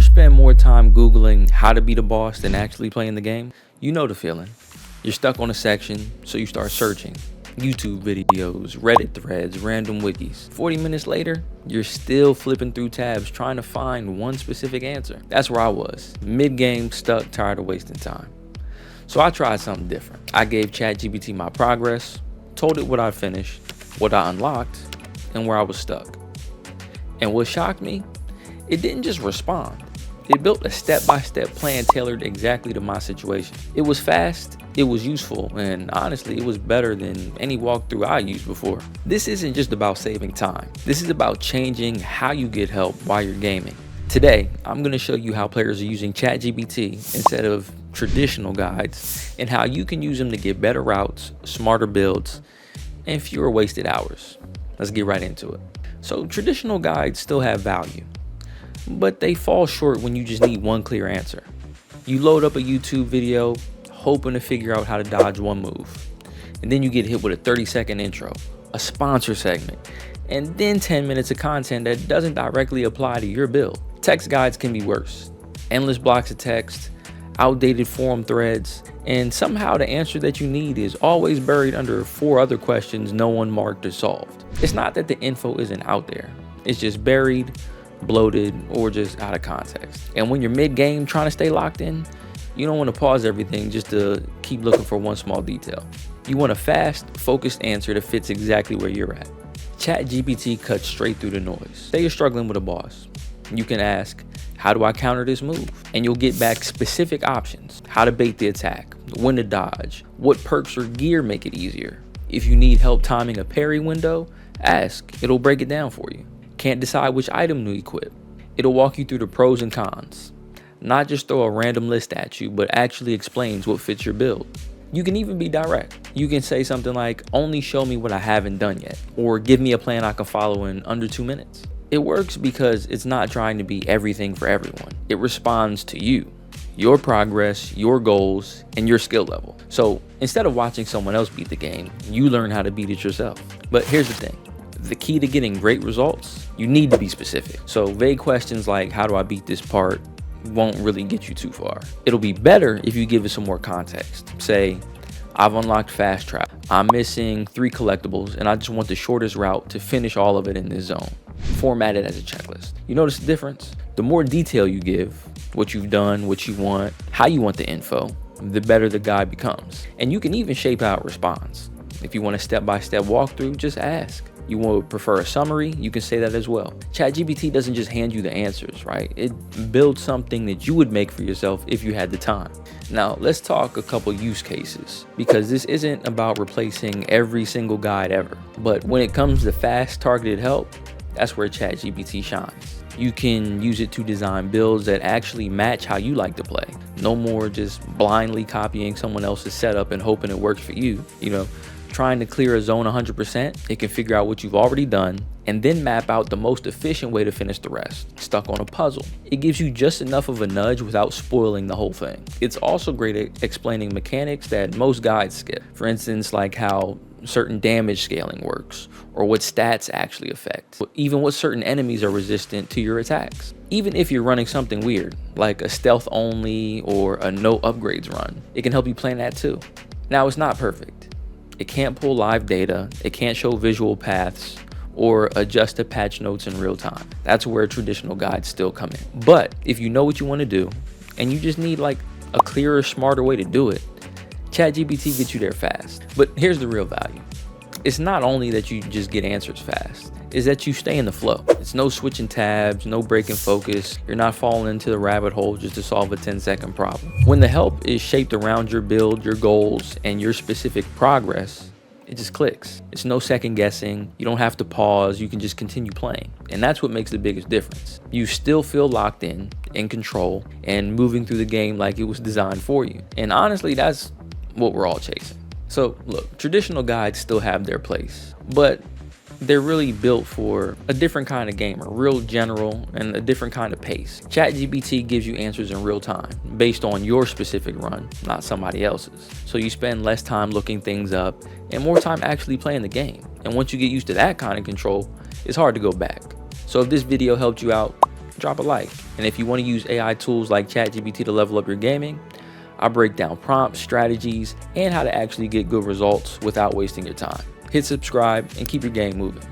spend more time Googling how to beat a boss than actually playing the game? You know the feeling. You're stuck on a section, so you start searching. YouTube videos, Reddit threads, random wikis. 40 minutes later, you're still flipping through tabs trying to find one specific answer. That's where I was, mid-game, stuck, tired of wasting time. So I tried something different. I gave ChatGPT my progress, told it what I finished, what I unlocked, and where I was stuck. And what shocked me, it didn't just respond. It built a step-by-step plan tailored exactly to my situation. It was fast, it was useful, and honestly, it was better than any walkthrough I used before. This isn't just about saving time. This is about changing how you get help while you're gaming. Today, I'm going to show you how players are using ChatGPT instead of traditional guides, and how you can use them to get better routes, smarter builds, and fewer wasted hours. Let's get right into it. So traditional guides still have value, but they fall short when you just need one clear answer. You load up a YouTube video, hoping to figure out how to dodge one move, and then you get hit with a 30-second intro, a sponsor segment, and then 10 minutes of content that doesn't directly apply to your build. Text guides can be worse. Endless blocks of text, outdated forum threads, and somehow the answer that you need is always buried under 4 other questions no one marked or solved. It's not that the info isn't out there, it's just buried, bloated, or just out of context. And when you're mid-game trying to stay locked in, you don't want to pause everything just to keep looking for one small detail. You want a fast, focused answer that fits exactly where you're at. ChatGPT cuts straight through the noise. Say you're struggling with a boss. You can ask, how do I counter this move? And you'll get back specific options. How to bait the attack, when to dodge, what perks or gear make it easier. If you need help timing a parry window, ask, it'll break it down for you. Can't decide which item to equip? It'll walk you through the pros and cons. Not just throw a random list at you, but actually explains what fits your build. You can even be direct. You can say something like, only show me what I haven't done yet, or give me a plan I can follow in under 2 minutes. It works because it's not trying to be everything for everyone. It responds to you, your progress, your goals, and your skill level. So instead of watching someone else beat the game, you learn how to beat it yourself. But here's the thing. The key to getting great results, you need to be specific. So vague questions like, how do I beat this part, won't really get you too far. It'll be better if you give it some more context. Say, I've unlocked fast travel. I'm missing 3 collectibles and I just want the shortest route to finish all of it in this zone. Format it as a checklist. You notice the difference? The more detail you give, what you've done, what you want, how you want the info, the better the guide becomes. And you can even shape how it responds. If you want a step-by-step walkthrough, just ask. You would prefer a summary, you can say that as well. ChatGPT doesn't just hand you the answers, right? It builds something that you would make for yourself if you had the time. Now, let's talk a couple use cases, because this isn't about replacing every single guide ever. But when it comes to fast, targeted help, that's where ChatGPT shines. You can use it to design builds that actually match how you like to play. No more just blindly copying someone else's setup and hoping it works for you. Trying to clear a zone 100%, it can figure out what you've already done and then map out the most efficient way to finish the rest. Stuck on a puzzle, it gives you just enough of a nudge without spoiling the whole thing. It's also great at explaining mechanics that most guides skip. For instance, like how certain damage scaling works, or what stats actually affect, even what certain enemies are resistant to your attacks. Even if you're running something weird, like a stealth only or a no upgrades run, it can help you plan that too. Now, it's not perfect. It can't pull live data, it can't show visual paths, or adjust to patch notes in real time. That's where traditional guides still come in. But if you know what you want to do, and you just need like a clearer, smarter way to do it, ChatGPT gets you there fast. But here's the real value. It's not only that you just get answers fast, is that you stay in the flow. It's no switching tabs, no breaking focus. You're not falling into the rabbit hole just to solve a 10-second problem. When the help is shaped around your build, your goals, and your specific progress, it just clicks. It's no second guessing. You don't have to pause. You can just continue playing. And that's what makes the biggest difference. You still feel locked in control, and moving through the game like it was designed for you. And honestly, that's what we're all chasing. So look, traditional guides still have their place, but they're really built for a different kind of gamer, real general, and a different kind of pace. ChatGPT gives you answers in real time based on your specific run, not somebody else's. So you spend less time looking things up and more time actually playing the game. And once you get used to that kind of control, it's hard to go back. So if this video helped you out, drop a like. And if you want to use AI tools like ChatGPT to level up your gaming, I break down prompts, strategies, and how to actually get good results without wasting your time. Hit subscribe and keep your game moving.